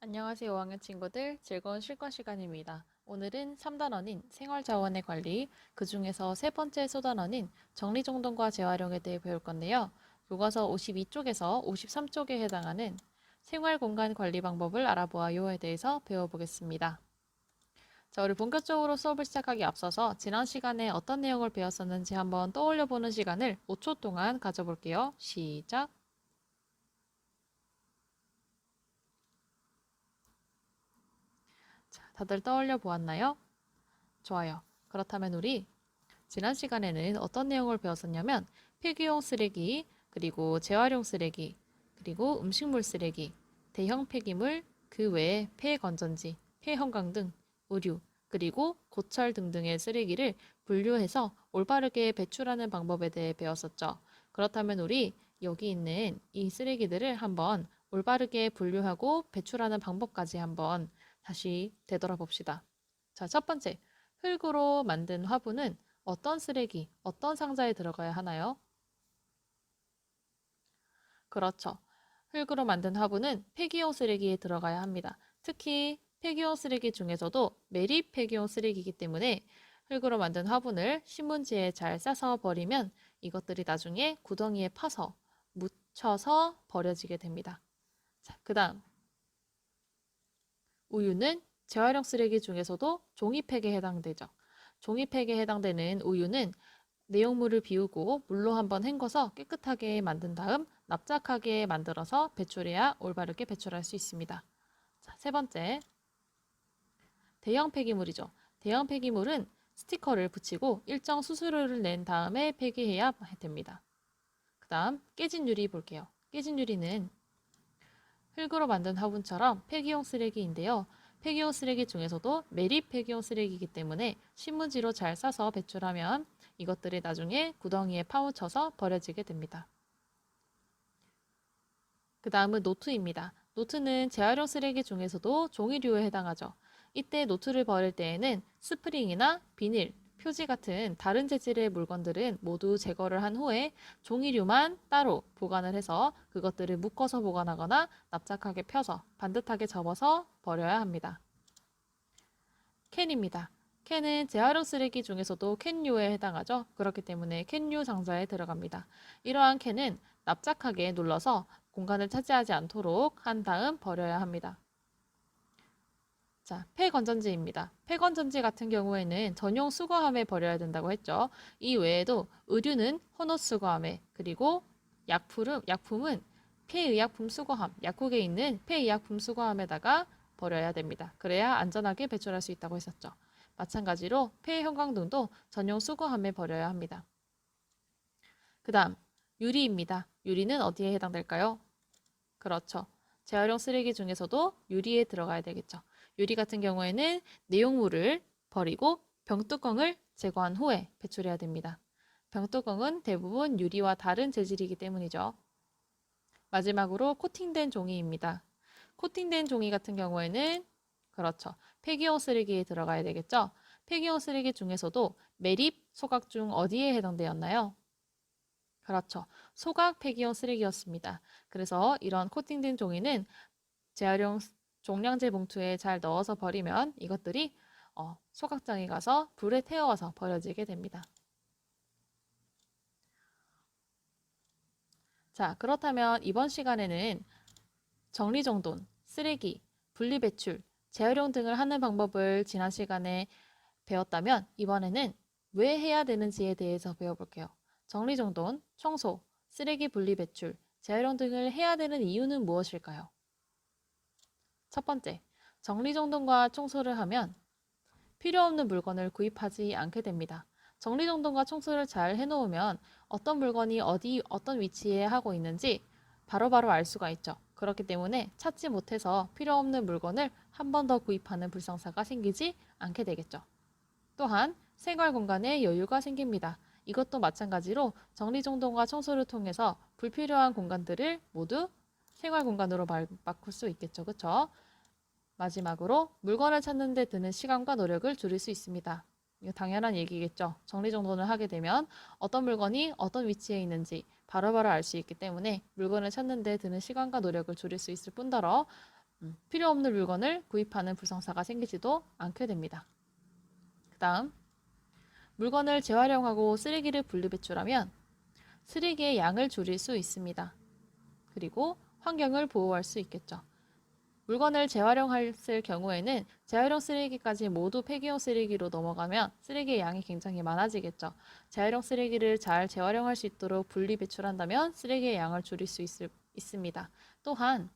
안녕하세요, 5학년 친구들. 즐거운 실권 시간입니다. 오늘은 3단원인 생활자원의 관리, 그 중에서 세 번째 소단원인 정리정돈과 재활용에 대해 배울 건데요. 교과서 52쪽에서 53쪽에 해당하는 생활공간 관리 방법을 알아보아요에 대해서 배워보겠습니다. 자, 우리 본격적으로 수업을 시작하기 앞서서 지난 시간에 어떤 내용을 배웠었는지 한번 떠올려보는 시간을 5초 동안 가져볼게요. 시작! 자, 다들 떠올려 보았나요? 좋아요. 그렇다면 우리 지난 시간에는 어떤 내용을 배웠었냐면 폐기용 쓰레기, 그리고 재활용 쓰레기, 그리고 음식물 쓰레기, 대형 폐기물, 그 외에 폐건전지, 폐형광 등 의류, 그리고 고철 등등의 쓰레기를 분류해서 올바르게 배출하는 방법에 대해 배웠었죠. 그렇다면 우리 여기 있는 이 쓰레기들을 한번 올바르게 분류하고 배출하는 방법까지 한번 다시 되돌아봅시다. 자, 첫 번째, 흙으로 만든 화분은 어떤 쓰레기, 어떤 상자에 들어가야 하나요? 그렇죠. 흙으로 만든 화분은 폐기용 쓰레기에 들어가야 합니다. 특히 폐기용 쓰레기 중에서도 매립 폐기용 쓰레기이기 때문에 흙으로 만든 화분을 신문지에 잘 싸서 버리면 이것들이 나중에 구덩이에 파서 묻혀서 버려지게 됩니다. 자, 그 다음 우유는 재활용 쓰레기 중에서도 종이팩에 해당되죠. 종이팩에 해당되는 우유는 내용물을 비우고 물로 한번 헹궈서 깨끗하게 만든 다음 납작하게 만들어서 배출해야 올바르게 배출할 수 있습니다. 자, 세 번째, 대형 폐기물이죠. 대형 폐기물은 스티커를 붙이고 일정 수수료를 낸 다음에 폐기해야 됩니다. 그 다음 깨진 유리 볼게요. 깨진 유리는 흙으로 만든 화분처럼 폐기용 쓰레기인데요. 폐기용 쓰레기 중에서도 매립 폐기용 쓰레기이기 때문에 신문지로 잘 싸서 배출하면 이것들이 나중에 구덩이에 파묻혀서 버려지게 됩니다. 그 다음은 노트입니다. 노트는 재활용 쓰레기 중에서도 종이류에 해당하죠. 이때 노트를 버릴 때에는 스프링이나 비닐, 표지 같은 다른 재질의 물건들은 모두 제거를 한 후에 종이류만 따로 보관을 해서 그것들을 묶어서 보관하거나 납작하게 펴서 반듯하게 접어서 버려야 합니다. 캔입니다. 캔은 재활용 쓰레기 중에서도 캔류에 해당하죠. 그렇기 때문에 캔류 상자에 들어갑니다. 이러한 캔은 납작하게 눌러서 공간을 차지하지 않도록 한 다음 버려야 합니다. 자, 폐건전지입니다. 폐건전지 같은 경우에는 전용 수거함에 버려야 된다고 했죠. 이 외에도 의류는 헌옷 수거함에, 그리고 약품은 폐의약품 수거함, 약국에 있는 폐의약품 수거함에다가 버려야 됩니다. 그래야 안전하게 배출할 수 있다고 했었죠. 마찬가지로 폐형광등도 전용 수거함에 버려야 합니다. 그 다음, 유리입니다. 유리는 어디에 해당될까요? 그렇죠. 재활용 쓰레기 중에서도 유리에 들어가야 되겠죠. 유리 같은 경우에는 내용물을 버리고 병뚜껑을 제거한 후에 배출해야 됩니다. 병뚜껑은 대부분 유리와 다른 재질이기 때문이죠. 마지막으로 코팅된 종이입니다. 코팅된 종이 같은 경우에는 그렇죠. 폐기용 쓰레기에 들어가야 되겠죠. 폐기용 쓰레기 중에서도 매립, 소각 중 어디에 해당되었나요? 그렇죠. 소각 폐기용 쓰레기였습니다. 그래서 이런 코팅된 종이는 재활용 종량제 봉투에 잘 넣어서 버리면 이것들이 소각장에 가서 불에 태워서 버려지게 됩니다. 자, 그렇다면 이번 시간에는 정리정돈, 쓰레기, 분리배출, 재활용 등을 하는 방법을 지난 시간에 배웠다면 이번에는 왜 해야 되는지에 대해서 배워볼게요. 정리정돈, 청소, 쓰레기 분리배출, 재활용 등을 해야 되는 이유는 무엇일까요? 첫 번째, 정리정돈과 청소를 하면 필요 없는 물건을 구입하지 않게 됩니다. 정리정돈과 청소를 잘 해놓으면 어떤 물건이 어떤 위치에 하고 있는지 바로바로 알 수가 있죠. 그렇기 때문에 찾지 못해서 필요 없는 물건을 한 번 더 구입하는 불상사가 생기지 않게 되겠죠. 또한 생활 공간에 여유가 생깁니다. 이것도 마찬가지로 정리정돈과 청소를 통해서 불필요한 공간들을 모두 생활 공간으로 바꿀 수 있겠죠. 그쵸? 마지막으로 물건을 찾는 데 드는 시간과 노력을 줄일 수 있습니다. 이거 당연한 얘기겠죠. 정리정돈을 하게 되면 어떤 물건이 어떤 위치에 있는지 바로바로 알 수 있기 때문에 물건을 찾는 데 드는 시간과 노력을 줄일 수 있을 뿐더러 필요 없는 물건을 구입하는 불상사가 생기지도 않게 됩니다. 그 다음 물건을 재활용하고 쓰레기를 분리배출하면 쓰레기의 양을 줄일 수 있습니다. 그리고 환경을 보호할 수 있겠죠. 물건을 재활용했을 경우에는 재활용 쓰레기까지 모두 폐기용 쓰레기로 넘어가면 쓰레기의 양이 굉장히 많아지겠죠. 재활용 쓰레기를 잘 재활용할 수 있도록 분리 배출한다면 쓰레기의 양을 줄일 수 있습니다. 또한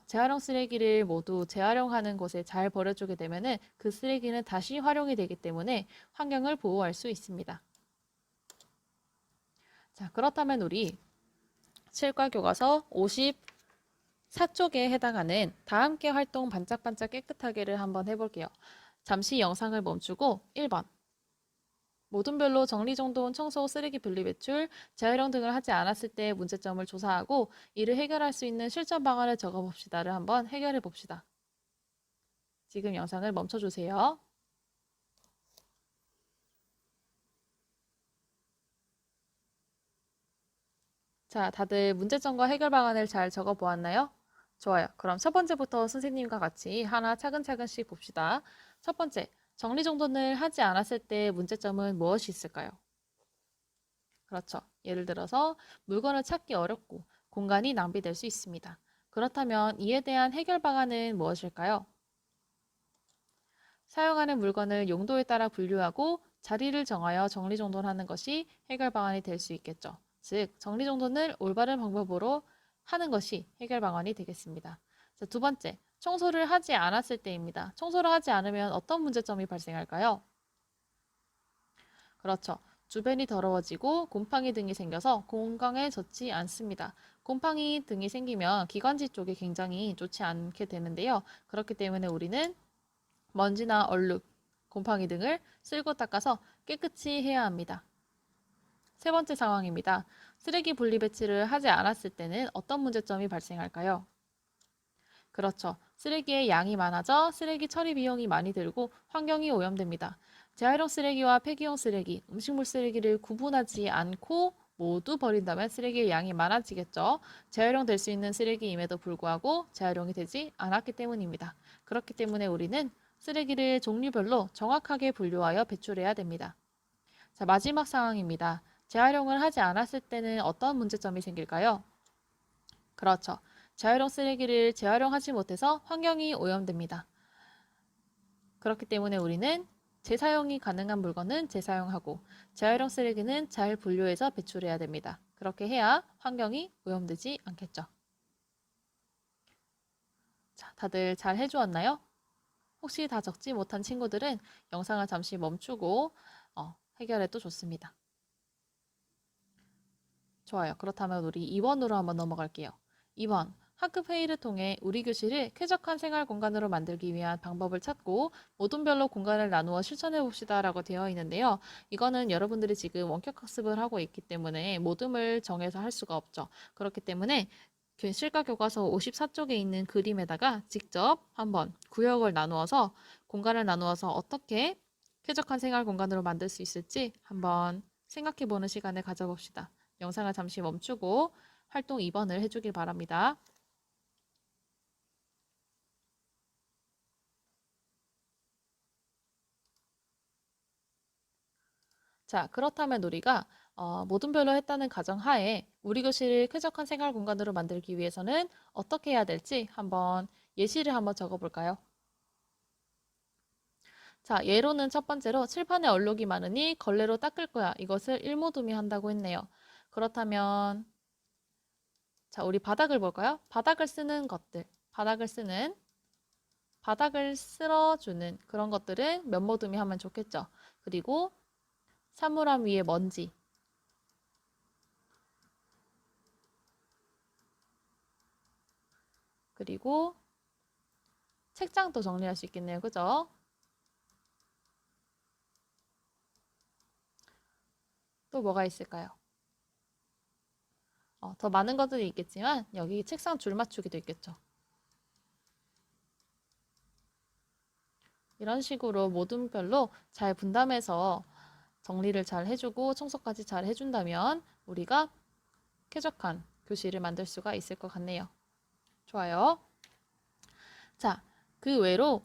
재활용 쓰레기를 모두 재활용하는 곳에 잘 버려주게 되면 그 쓰레기는 다시 활용이 되기 때문에 환경을 보호할 수 있습니다. 자, 그렇다면 우리 칠과 교과서 54쪽에 해당하는 다 함께 활동 반짝반짝 깨끗하게를 한번 해볼게요. 잠시 영상을 멈추고 1번 모든 별로 정리정돈, 청소, 쓰레기 분리배출, 재활용 등을 하지 않았을 때 문제점을 조사하고 이를 해결할 수 있는 실천 방안을 적어봅시다를 한번 해결해 봅시다. 지금 영상을 멈춰주세요. 자, 다들 문제점과 해결 방안을 잘 적어보았나요? 좋아요. 그럼 첫 번째부터 선생님과 같이 하나 차근차근씩 봅시다. 첫 번째, 정리정돈을 하지 않았을 때 문제점은 무엇이 있을까요? 그렇죠. 예를 들어서 물건을 찾기 어렵고 공간이 낭비될 수 있습니다. 그렇다면 이에 대한 해결 방안은 무엇일까요? 사용하는 물건을 용도에 따라 분류하고 자리를 정하여 정리정돈하는 것이 해결 방안이 될 수 있겠죠. 즉, 정리정돈을 올바른 방법으로 하는 것이 해결 방안이 되겠습니다. 자, 두 번째, 청소를 하지 않았을 때입니다. 청소를 하지 않으면 어떤 문제점이 발생할까요? 그렇죠. 주변이 더러워지고 곰팡이 등이 생겨서 건강에 좋지 않습니다. 곰팡이 등이 생기면 기관지 쪽에 굉장히 좋지 않게 되는데요. 그렇기 때문에 우리는 먼지나 얼룩, 곰팡이 등을 쓸고 닦아서 깨끗이 해야 합니다. 세 번째 상황입니다. 쓰레기 분리 배치를 하지 않았을 때는 어떤 문제점이 발생할까요? 그렇죠. 쓰레기의 양이 많아져 쓰레기 처리 비용이 많이 들고 환경이 오염됩니다. 재활용 쓰레기와 폐기용 쓰레기, 음식물 쓰레기를 구분하지 않고 모두 버린다면 쓰레기의 양이 많아지겠죠. 재활용될 수 있는 쓰레기임에도 불구하고 재활용이 되지 않았기 때문입니다. 그렇기 때문에 우리는 쓰레기를 종류별로 정확하게 분류하여 배출해야 됩니다. 자, 마지막 상황입니다. 재활용을 하지 않았을 때는 어떤 문제점이 생길까요? 그렇죠. 재활용 쓰레기를 재활용하지 못해서 환경이 오염됩니다. 그렇기 때문에 우리는 재사용이 가능한 물건은 재사용하고 재활용 쓰레기는 잘 분류해서 배출해야 됩니다. 그렇게 해야 환경이 오염되지 않겠죠. 자, 다들 잘 해주었나요? 혹시 다 적지 못한 친구들은 영상을 잠시 멈추고 해결해도 좋습니다. 좋아요. 그렇다면 우리 2번으로 한번 넘어갈게요. 2번. 학급 회의를 통해 우리 교실을 쾌적한 생활 공간으로 만들기 위한 방법을 찾고 모둠별로 공간을 나누어 실천해 봅시다 라고 되어 있는데요. 이거는 여러분들이 지금 원격 학습을 하고 있기 때문에 모둠을 정해서 할 수가 없죠. 그렇기 때문에 실가 교과서 54쪽에 있는 그림에다가 직접 한번 구역을 나누어서 공간을 나누어서 어떻게 쾌적한 생활 공간으로 만들 수 있을지 한번 생각해 보는 시간을 가져봅시다. 영상을 잠시 멈추고 활동 2번을 해주길 바랍니다. 자, 그렇다면 우리가 모둠별로 했다는 가정하에 우리 교실을 쾌적한 생활 공간으로 만들기 위해서는 어떻게 해야 될지 한번 예시를 한번 적어볼까요? 자, 예로는 첫 번째로 칠판에 얼룩이 많으니 걸레로 닦을 거야. 이것을 일모둠이 한다고 했네요. 그렇다면 자, 우리 바닥을 볼까요? 바닥을 쓰는 것들, 바닥을 쓸어주는 그런 것들은 면모둠이 하면 좋겠죠. 그리고 사물함 위에 먼지, 그리고 책장도 정리할 수 있겠네요. 그죠? 또 뭐가 있을까요? 더 많은 것들이 있겠지만 여기 책상 줄 맞추기도 있겠죠. 이런 식으로 모둠별로 잘 분담해서 정리를 잘 해주고 청소까지 잘 해준다면 우리가 쾌적한 교실을 만들 수가 있을 것 같네요. 좋아요. 자, 그 외로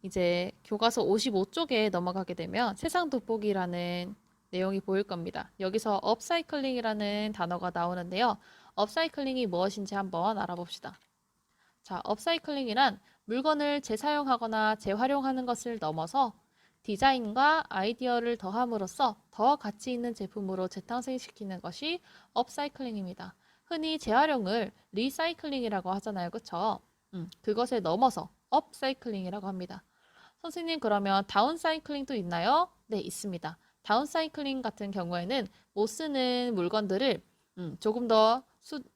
이제 교과서 55쪽에 넘어가게 되면 세상 돋보기라는 내용이 보일 겁니다. 여기서 업사이클링이라는 단어가 나오는데요. 업사이클링이 무엇인지 한번 알아봅시다. 자, 업사이클링이란 물건을 재사용하거나 재활용하는 것을 넘어서 디자인과 아이디어를 더함으로써 더 가치 있는 제품으로 재탄생시키는 것이 업사이클링입니다. 흔히 재활용을 리사이클링이라고 하잖아요. 그쵸? 그것을 넘어서 업사이클링이라고 합니다. 선생님, 그러면 다운사이클링도 있나요? 네, 있습니다. 다운사이클링 같은 경우에는 못 쓰는 물건들을 조금 더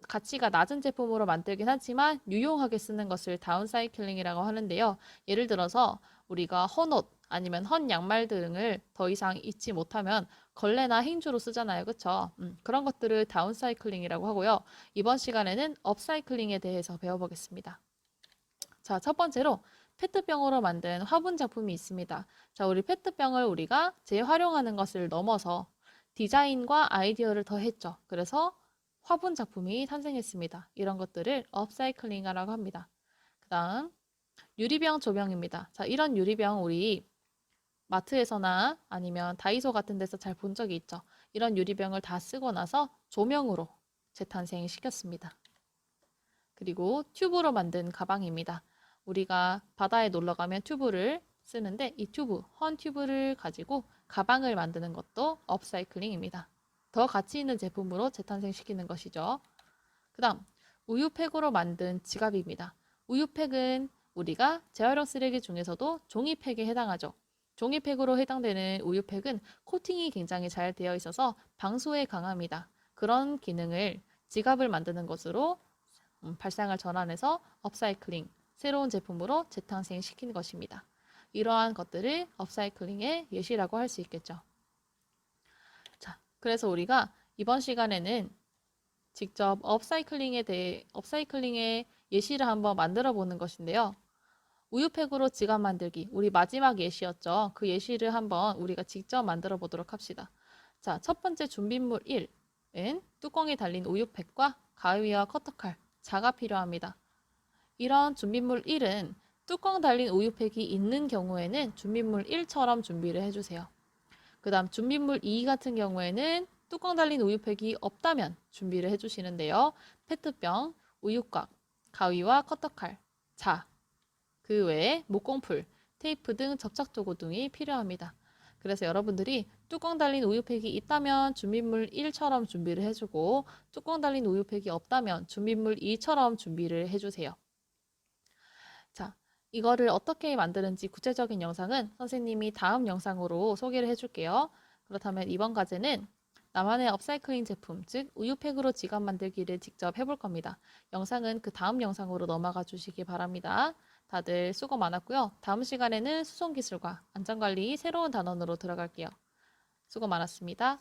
가치가 낮은 제품으로 만들긴 하지만 유용하게 쓰는 것을 다운사이클링이라고 하는데요. 예를 들어서 우리가 헌옷 아니면 헌 양말 등을 더 이상 입지 못하면 걸레나 행주로 쓰잖아요. 그쵸? 그런 것들을 다운사이클링이라고 하고요. 이번 시간에는 업사이클링에 대해서 배워보겠습니다. 자, 첫 번째로 페트병으로 만든 화분 작품이 있습니다. 자, 우리 페트병을 우리가 재활용하는 것을 넘어서 디자인과 아이디어를 더했죠. 그래서 화분 작품이 탄생했습니다. 이런 것들을 업사이클링이라고 합니다. 그 다음 유리병 조명입니다. 자, 이런 유리병 우리 마트에서나 아니면 다이소 같은 데서 잘 본 적이 있죠. 이런 유리병을 다 쓰고 나서 조명으로 재탄생시켰습니다. 그리고 튜브로 만든 가방입니다. 우리가 바다에 놀러 가면 튜브를 쓰는데 이 튜브, 헌 튜브를 가지고 가방을 만드는 것도 업사이클링입니다. 더 가치 있는 제품으로 재탄생시키는 것이죠. 그 다음 우유팩으로 만든 지갑입니다. 우유팩은 우리가 재활용 쓰레기 중에서도 종이팩에 해당하죠. 종이팩으로 해당되는 우유팩은 코팅이 굉장히 잘 되어 있어서 방수에 강합니다. 그런 기능을 지갑을 만드는 것으로 발상을 전환해서 업사이클링, 새로운 제품으로 재탄생시키는 것입니다. 이러한 것들을 업사이클링의 예시라고 할 수 있겠죠. 자, 그래서 우리가 이번 시간에는 직접 업사이클링의 예시를 한번 만들어 보는 것인데요. 우유팩으로 지갑 만들기, 우리 마지막 예시였죠. 그 예시를 한번 우리가 직접 만들어 보도록 합시다. 자, 첫 번째 준비물 1은 뚜껑이 달린 우유팩과 가위와 커터칼, 자가 필요합니다. 이런 준비물 1은 뚜껑 달린 우유팩이 있는 경우에는 준비물 1처럼 준비를 해주세요. 그 다음 준비물 2 같은 경우에는 뚜껑 달린 우유팩이 없다면 준비를 해주시는데요. 페트병, 우유곽, 가위와 커터칼, 자, 그 외에 목공풀, 테이프 등 접착 도구 등이 필요합니다. 그래서 여러분들이 뚜껑 달린 우유팩이 있다면 준비물 1처럼 준비를 해주고 뚜껑 달린 우유팩이 없다면 준비물 2처럼 준비를 해주세요. 자, 이거를 어떻게 만드는지 구체적인 영상은 선생님이 다음 영상으로 소개를 해줄게요. 그렇다면 이번 과제는 나만의 업사이클링 제품, 즉 우유팩으로 지갑 만들기를 직접 해볼 겁니다. 영상은 그 다음 영상으로 넘어가 주시기 바랍니다. 다들 수고 많았고요. 다음 시간에는 수송기술과 안전관리 새로운 단원으로 들어갈게요. 수고 많았습니다.